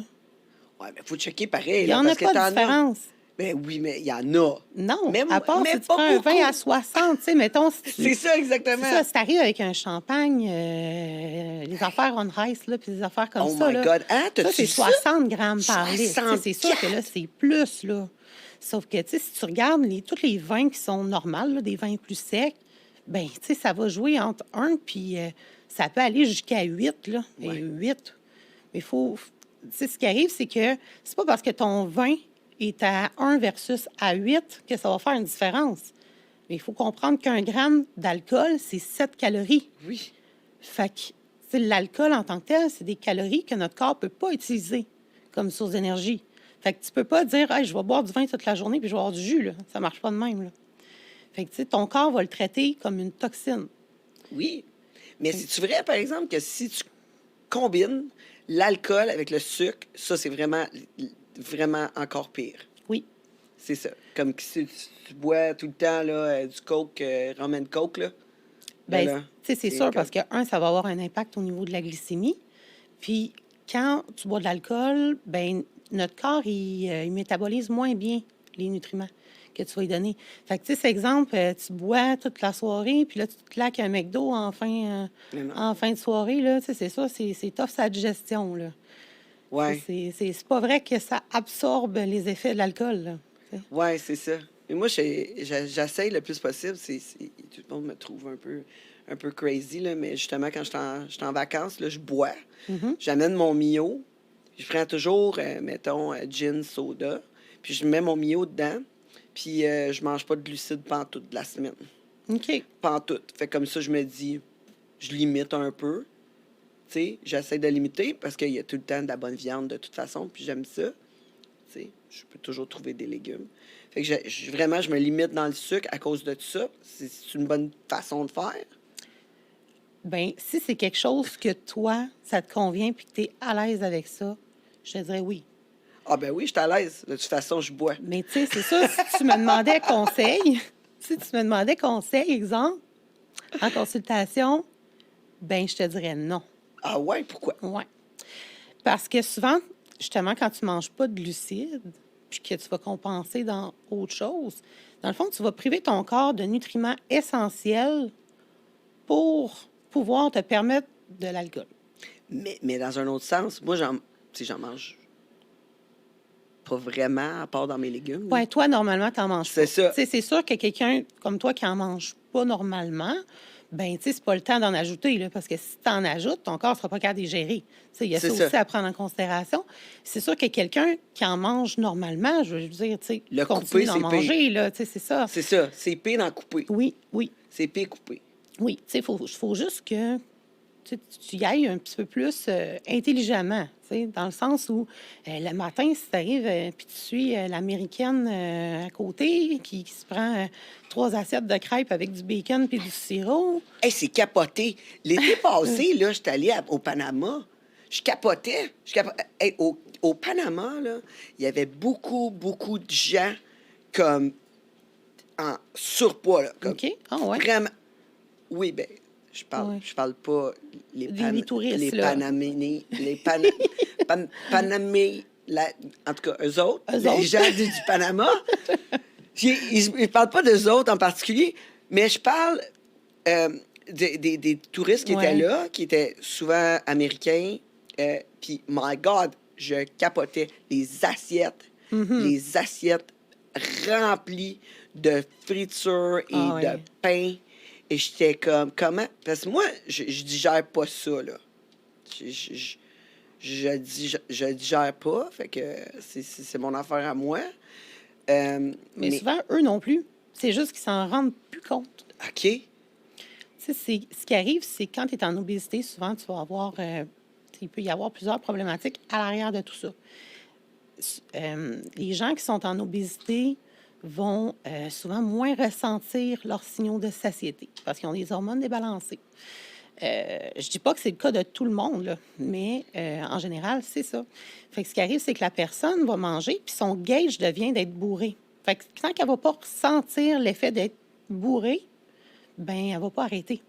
Ouais, mais faut checker pareil, il n'y là, en a parce que pas t'en de différence. Ben oui, mais il y en a. Non, Mais à part mais si tu pas prends un vin beaucoup. à 60, tu sais, mettons, si tu... C'est ça, exactement. C'est ça, si t'arrives avec un champagne, les affaires on ice, là, puis des affaires comme Oh ça, my là, God. Hein, ça, t'as-tu c'est ça? 60 grammes par litre. Tu sais, c'est sûr que là, 64. c'est plus, là. Sauf que, tu sais, si tu regardes tous les vins qui sont normaux, là, des vins plus secs, ben tu sais, ça va jouer entre 1 puis ça peut aller jusqu'à 8, là. Ouais. Et 8. Mais tu sais, ce qui arrive, c'est que c'est pas parce que ton vin est à 1 versus à 8 que ça va faire une différence. Mais il faut comprendre qu'un gramme d'alcool, c'est 7 calories. Oui. Fait que, tu sais, l'alcool en tant que tel, c'est des calories que notre corps ne peut pas utiliser comme source d'énergie. Fait que tu peux pas dire, hey, je vais boire du vin toute la journée puis je vais avoir du jus, là. Ça marche pas de même, là. Fait que, tu sais, ton corps va le traiter comme une toxine. Oui. Mais c'est-tu vrai, par exemple, que si tu combines l'alcool avec le sucre, ça, c'est vraiment, vraiment encore pire. Oui. C'est ça. Comme si tu bois tout le temps là, du coke, rum and coke, là. Bien, Là, tu sais, c'est sûr parce que, ça va avoir un impact au niveau de la glycémie. Puis, quand tu bois de l'alcool, ben notre corps, il métabolise moins bien les nutriments que tu vas lui donner. Fait que, tu sais, c'est exemple, tu bois toute la soirée, puis là, tu te claques un McDo en fin de soirée, là. Tu sais, c'est ça, c'est tough sa digestion, là. Ouais. C'est pas vrai que ça absorbe les effets de l'alcool, là. Tu sais. Ouais, c'est ça. Et moi, j'essaye le plus possible. Tout le monde me trouve un peu crazy, là, mais justement, quand je suis en vacances, là, je bois. Mhm. J'amène mon Mio. Je prends toujours, mettons, gin, soda. Puis je mets mon Mio dedans. Puis je mange pas de glucides pantoute de la semaine. OK. Pantoute. Fait comme ça, je me dis, je limite un peu. Tu sais, j'essaie de limiter parce qu'il y a tout le temps de la bonne viande de toute façon. Puis j'aime ça. Tu sais, je peux toujours trouver des légumes. Fait que vraiment, je me limite dans le sucre à cause de tout ça. C'est une bonne façon de faire. Ben, si c'est quelque chose que toi, ça te convient puis que tu es à l'aise avec ça, je te dirais oui. Ah ben oui, je suis à l'aise. De toute façon, je bois. Mais tu sais, c'est ça, si tu me demandais conseil, si tu me demandais conseil, exemple, en consultation, ben je te dirais non. Ah ouais, pourquoi? Ouais. Parce que souvent, justement, quand tu manges pas de glucides, puis que tu vas compenser dans autre chose, dans le fond, tu vas priver ton corps de nutriments essentiels pour pouvoir te permettre de l'alcool. Mais dans un autre sens, moi, tu sais, j'en mange pas vraiment, à part dans mes légumes. là. Ouais, toi, normalement, tu n'en manges C'est pas. ça. Tu sais, c'est sûr que quelqu'un comme toi qui en mange pas normalement, ben tu sais, c'est pas le temps d'en ajouter, là, parce que si tu en ajoutes, ton corps ne sera pas capable de les gérer. Tu sais, il y a C'est ça ça. aussi à prendre en considération. C'est sûr que quelqu'un qui en mange normalement, je veux dire, tu sais, Le continue couper, d'en c'est manger, là, tu sais, c'est ça. C'est ça. C'est pire d'en couper. Oui, oui, C'est pire couper. oui. Tu sais, faut juste que tu y ailles un petit peu plus intelligemment, tu sais, dans le sens où le matin, si tu arrives puis tu suis l'américaine à côté qui se prend 3 assiettes de crêpes avec du bacon puis du sirop. Hey, c'est capoté. L'été passé, là, j'étais allée au Panama. Je capotais. Hey, au Panama, là, il y avait beaucoup, beaucoup de gens comme en surpoids, là. Comme OK? Ah ouais. Vraiment. Oui, ben, Ouais. je parle pas Les touristes, les là. Panaménés, en tout cas, eux autres, Eux les autres. gens du Panama. Ils parlent pas d'eux autres en particulier, mais je parle des touristes qui étaient Ouais. là, qui étaient souvent américains. Puis, my God, je capotais les assiettes. Mm-hmm. Les assiettes remplies de friture et Ah ouais. de pain. Et j'étais comme, comment? Parce que moi, je digère pas ça, là. Je digère pas, fait que c'est mon affaire à moi. Mais souvent, eux non plus. C'est juste qu'ils s'en rendent plus compte. OK. Tu sais, ce qui arrive, c'est que quand tu es en obésité, souvent, tu vas avoir... il peut y avoir plusieurs problématiques à l'arrière de tout ça. Les gens qui sont en obésité vont souvent moins ressentir leurs signaux de satiété parce qu'ils ont des hormones débalancées. Je dis pas que c'est le cas de tout le monde, là, mais en général, c'est ça. Fait que ce qui arrive, c'est que la personne va manger, puis son gauge devient d'être bourré. Fait que tant qu'elle va pas ressentir l'effet d'être bourrée, ben elle va pas arrêter.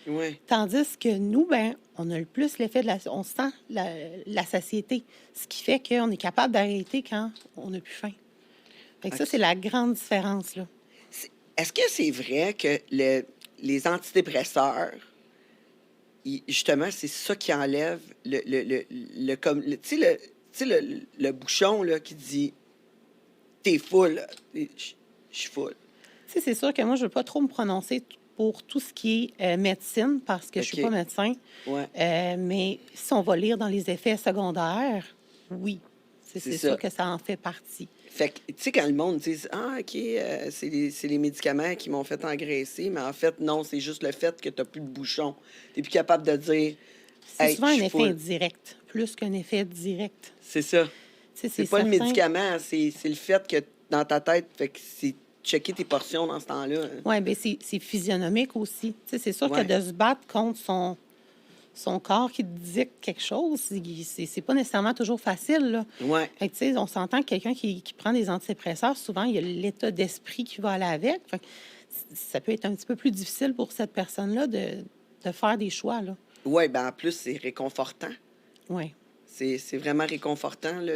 Ouais. Tandis que nous, ben, on a le plus l'effet on sent la satiété, ce qui fait qu'on est capable d'arrêter quand on n'a plus faim. Fait que ça, c'est la grande différence, là. Est-ce que c'est vrai que les antidépresseurs, justement, c'est ça qui enlève tu sais, le bouchon là, qui dit t'es full, là. Je suis full. Tu sais, c'est sûr que moi, je ne veux pas trop me prononcer pour tout ce qui est médecine parce que je suis OK. pas médecin. Ouais. Mais si on va lire dans les effets secondaires, oui, c'est C'est sûr ça. que ça en fait partie. Fait que, tu sais, quand le monde dit ah, OK, c'est les médicaments qui m'ont fait engraisser, mais en fait, non, c'est juste le fait que tu n'as plus de bouchon. Tu n'es plus capable de dire. C'est Hey, souvent je un suis effet full. indirect, plus qu'un effet direct. C'est ça. Tu sais, C'est pas le certain. médicament, c'est le fait que dans ta tête, fait que c'est checker tes portions dans ce temps-là. Hein. Oui, bien, c'est physionomique aussi. Tu sais, c'est sûr Ouais. que de se battre contre son corps qui te dicte quelque chose, c'est pas nécessairement toujours facile, là. Ouais. Fait que, tu sais, on s'entend que quelqu'un qui prend des antidépresseurs, souvent, il y a l'état d'esprit qui va aller avec. Fait que ça peut être un petit peu plus difficile pour cette personne-là de faire des choix, là. Ouais, ben en plus, c'est réconfortant. Oui. C'est vraiment réconfortant, là,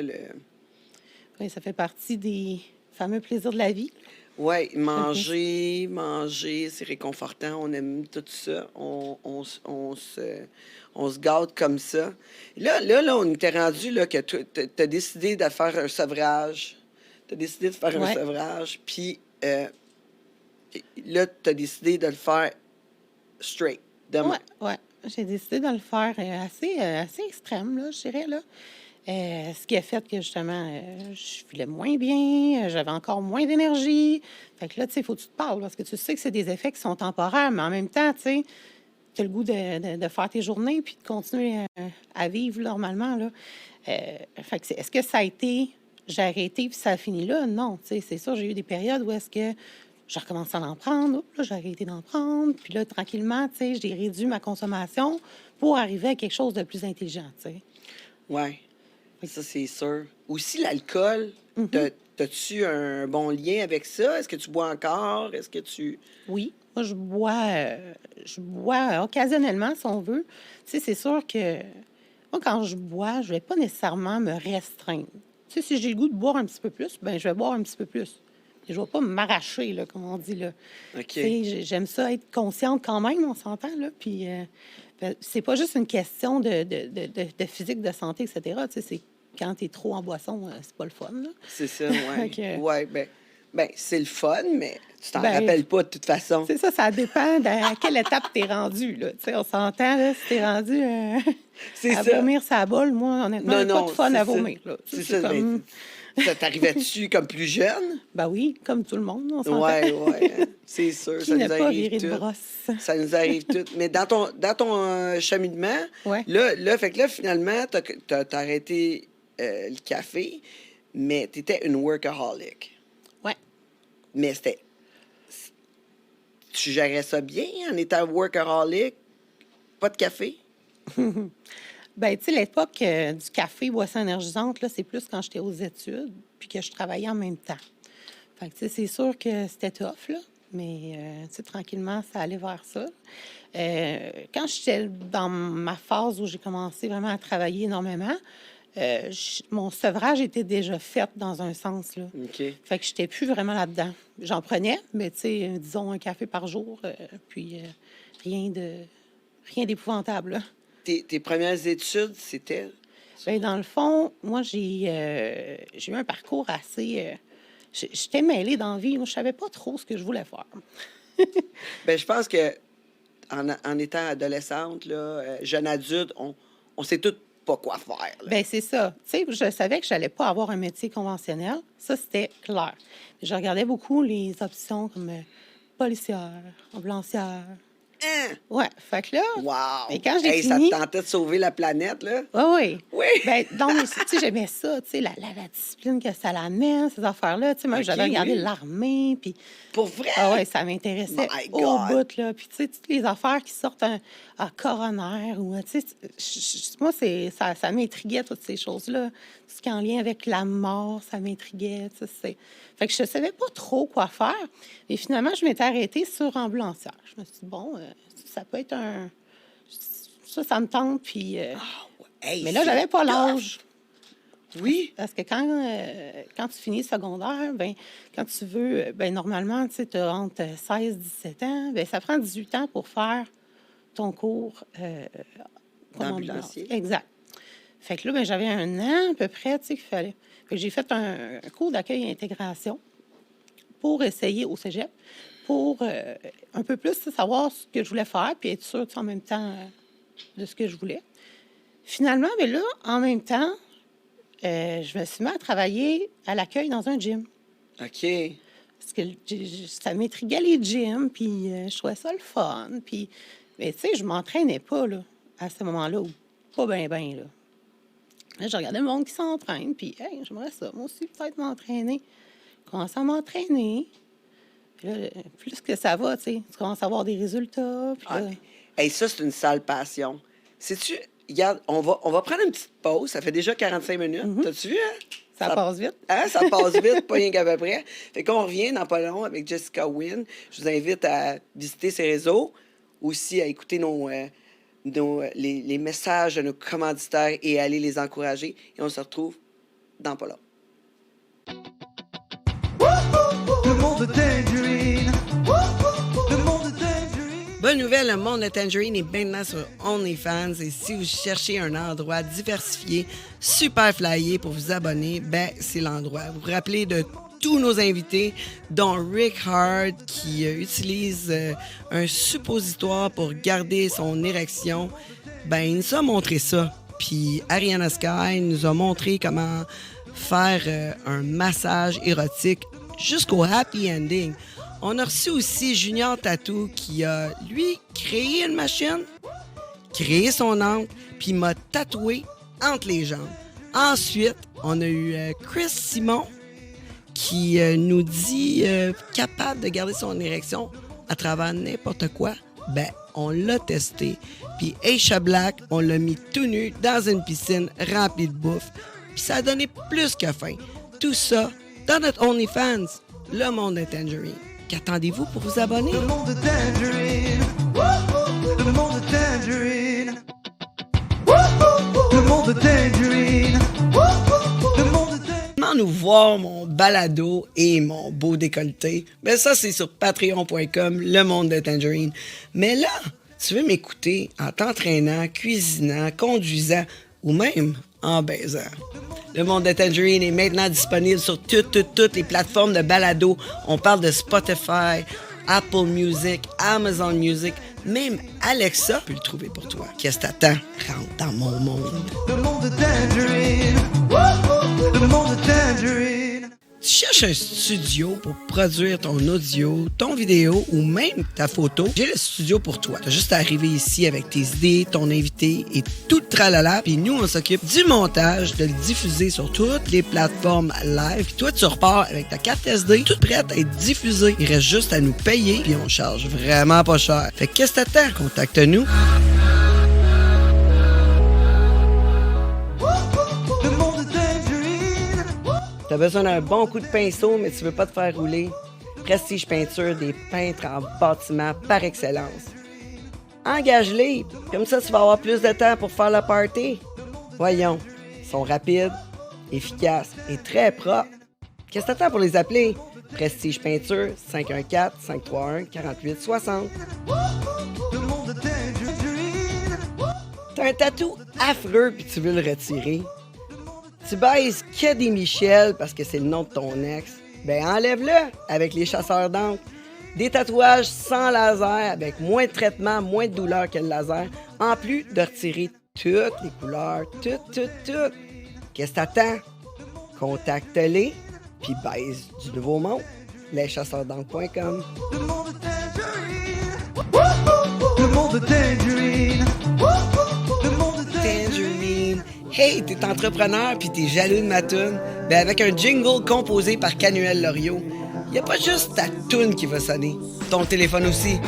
Oui, ça fait partie des fameux plaisirs de la vie. Ouais, manger, c'est réconfortant. On aime tout ça. On se gâte comme ça. Là, on était rendu là, que tu as décidé de faire un sevrage. Tu as décidé de faire un Ouais. sevrage. Puis là, tu as décidé de le faire straight, demain. Ouais. J'ai décidé de le faire assez extrême, là, je dirais, là. Ce qui a fait que, justement, je filais moins bien, j'avais encore moins d'énergie. Fait que là, tu sais, il faut que tu te parles parce que tu sais que c'est des effets qui sont temporaires, mais en même temps, tu sais, tu as le goût de faire tes journées puis de continuer à vivre normalement, là. Fait que est-ce que ça a été... J'ai arrêté puis ça a fini là? Non, tu sais, c'est sûr, j'ai eu des périodes où est-ce que j'ai recommencé à en prendre, oups, là, j'ai arrêté d'en prendre, puis là, tranquillement, tu sais, j'ai réduit ma consommation pour arriver à quelque chose de plus intelligent, tu sais. Oui, ça, c'est sûr. Aussi, l'alcool, t'as-tu un bon lien avec ça? Est-ce que tu bois encore? Est-ce que tu... Oui, moi, je bois occasionnellement, si on veut. Tu sais, c'est sûr que moi, quand je bois, je vais pas nécessairement me restreindre. Tu sais, si j'ai le goût de boire un petit peu plus, ben je vais boire un petit peu plus. Et je vais pas m'arracher, là, comme on dit, là. OK. Tu sais, j'aime ça être consciente quand même, on s'entend, là. Puis, c'est pas juste une question de physique, de santé, etc. Tu sais, c'est quand tu es trop en boisson, c'est pas le fun, là. C'est ça, oui. OK. Oui, ben, c'est le fun, mais tu t'en Ben, rappelles pas de toute façon. C'est ça dépend à quelle étape tu es rendu, là. Tu sais, on s'entend, là, si tu es rendu C'est à ça. vomir sa bolle, moi, honnêtement, j'ai pas de fun c'est à ça. vomir, là. Tu sais, C'est ça. comme... Ça t'arrivait-tu comme plus jeune? Ben oui, comme tout le monde, on s'entend. Oui. C'est sûr. Qui Ça n'a nous pas arrive viré de tout. brosse? Ça nous arrive tout. Mais dans ton cheminement, Ouais. là, fait que là, finalement, t'as arrêté le café, mais t'étais une workaholic. Ouais. Mais tu gérais ça bien en étant workaholic? Pas de café? Ben, tu sais, l'époque du café, boisson énergisante, là, c'est plus quand j'étais aux études puis que je travaillais en même temps. Fait que, tu sais, c'est sûr que c'était tough, là, mais, tu sais, tranquillement, ça allait vers ça. Quand j'étais dans ma phase où j'ai commencé vraiment à travailler énormément, mon sevrage était déjà fait dans un sens, là. OK. Fait que j'étais plus vraiment là-dedans. J'en prenais, mais, tu sais, disons un café par jour, puis rien d'épouvantable, là. Tes premières études, c'était? Bien, dans le fond, moi, j'ai eu un parcours assez... j'étais mêlée dans la vie. Moi, je savais pas trop ce que je voulais faire. Ben, je pense que en étant adolescente, là, jeune adulte, on sait tout pas quoi faire. Là. Bien, c'est ça. Tu sais, je savais que j'allais pas avoir un métier conventionnel. Ça, c'était clair. Je regardais beaucoup les options comme policière, ambulancière. Hein? Ouais, fait que là... Wow! Et quand j'ai ça fini... te tentait de sauver la planète, là? Oui. Oui! Ben, donc, tu sais, j'aimais ça, tu sais, la discipline que ça l'amène, ces affaires-là. Tu sais, moi, Ok, j'avais regardé oui. l'armée, puis... Pour vrai? Ah ouais, ça m'intéressait My au God. bout, là. Puis, tu sais, toutes les affaires qui sortent à coroner ou, tu sais, moi, ça m'intriguait, toutes ces choses-là. Tout ce qui est en lien avec la mort, ça m'intriguait, tu sais. Fait que je savais pas trop quoi faire. Et finalement, je m'étais arrêtée sur ambulancière. Je me suis dit, bon, ça peut être un... Ça me tente, puis... Hey, mais là, c'est j'avais pas tough. l'âge. Oui? Parce que quand tu finis secondaire, ben quand tu veux, ben normalement, tu sais, tu as entre 16 et 17 ans, ben ça prend 18 ans pour faire ton cours comme D'ambulancier. ambulancier. Exact. Fait que là, ben j'avais un an à peu près, tu sais, qu'il fallait. Fait que j'ai fait un cours d'accueil et intégration pour essayer au cégep, pour un peu plus savoir ce que je voulais faire, puis être sûre, tu sais, en même temps de ce que je voulais. Finalement, ben là, en même temps, je me suis mis à travailler à l'accueil dans un gym. OK. Parce que ça m'intriguait les gyms, puis je trouvais ça le fun. Puis, mais tu sais, je m'entraînais pas, là, à ce moment-là, ou pas bien, là. Là, je regardais le monde qui s'entraîne, puis, hey, j'aimerais ça, moi aussi, peut-être m'entraîner. Je commence à m'entraîner. Puis là, plus que ça va, tu sais, tu commences à avoir des résultats. Puis là, Hey, ça, c'est une sale passion. Sais-tu, regarde, on va prendre une petite pause. Ça fait déjà 45 minutes. T'as-tu vu, hein? ça passe vite. Hein, ça passe vite, pas rien qu'à peu près. Fait qu'on revient dans pas long avec Jessica Wynne. Je vous invite à visiter ses réseaux, aussi à écouter les messages de nos commanditaires et à aller les encourager. Et on se retrouve dans pas long. Le monde de Tangerine. Le monde de Tangerine. Bonne nouvelle, le monde de Tangerine est maintenant sur OnlyFans. Et si vous cherchez un endroit diversifié, super flyé pour vous abonner, ben c'est l'endroit. Vous vous rappelez de tous nos invités, dont Rick Hard, qui utilise un suppositoire pour garder son érection. Ben, il nous a montré ça. Puis Ariana Sky nous a montré comment faire un massage érotique jusqu'au happy ending. On a reçu aussi Junior Tattoo qui a, lui, créé une machine, créé son angle, puis m'a tatoué entre les jambes. Ensuite, on a eu Chris Simon qui nous dit capable de garder son érection à travers n'importe quoi. Ben, on l'a testé. Puis Aisha Black, on l'a mis tout nu dans une piscine remplie de bouffe. Puis ça a donné plus que faim. Tout ça dans notre OnlyFans, le monde de Tangerine. Qu'attendez-vous pour vous abonner? Le monde de Tangerine. Wouhou! Le monde de Tangerine. Wouhou! Le monde de Tangerine. Wouhou! Le monde de Tangerine. Comment nous voir mon balado et mon beau décolleté? Ben ça, c'est sur patreon.com, le monde de Tangerine. Mais là, tu veux m'écouter en t'entraînant, cuisinant, conduisant ou même en baisant. Le monde de Tangerine est maintenant disponible sur toutes les plateformes de balado. On parle de Spotify, Apple Music, Amazon Music, même Alexa peut le trouver pour toi. Qu'est-ce que t'attends? Rentre dans mon monde. Le monde de Tangerine. Wouhou! Le monde de Tangerine. Tu cherches un studio pour produire ton audio, ton vidéo ou même ta photo, j'ai le studio pour toi. T'as juste à arriver ici avec tes idées, ton invité et tout le tralala. Puis nous, on s'occupe du montage, de le diffuser sur toutes les plateformes live. Puis toi, tu repars avec ta carte SD, toute prête à être diffusée. Il reste juste à nous payer, puis on charge vraiment pas cher. Fait que qu'est-ce que t'attends? Contacte-nous. Le monde de Tangerine. T'as besoin d'un bon coup de pinceau, mais tu veux pas te faire rouler. Prestige Peinture, des peintres en bâtiment par excellence. Engage-les, comme ça tu vas avoir plus de temps pour faire le party. Voyons, ils sont rapides, efficaces et très propres. Qu'est-ce que t'attends pour les appeler? Prestige Peinture, 514-531-4860. Le monde de Tangerine. T'as un tatou affreux puis tu veux le retirer. Tu baises que des Michel parce que c'est le nom de ton ex. Ben enlève-le avec les chasseurs d'encre. Des tatouages sans laser avec moins de traitement, moins de douleur que le laser. En plus de retirer toutes les couleurs, toutes. Qu'est-ce que t'attends? Contacte-les puis baise du nouveau monde. leschasseursdencre.com. Le monde de Tangerine. Wouhou! Le monde de Tangerine. Wouhou! Le monde de Tangerine. Hey, t'es entrepreneur puis t'es jaloux de ma toune? Ben avec un jingle composé par Canuel Loriot, y a pas juste ta toune qui va sonner, ton téléphone aussi.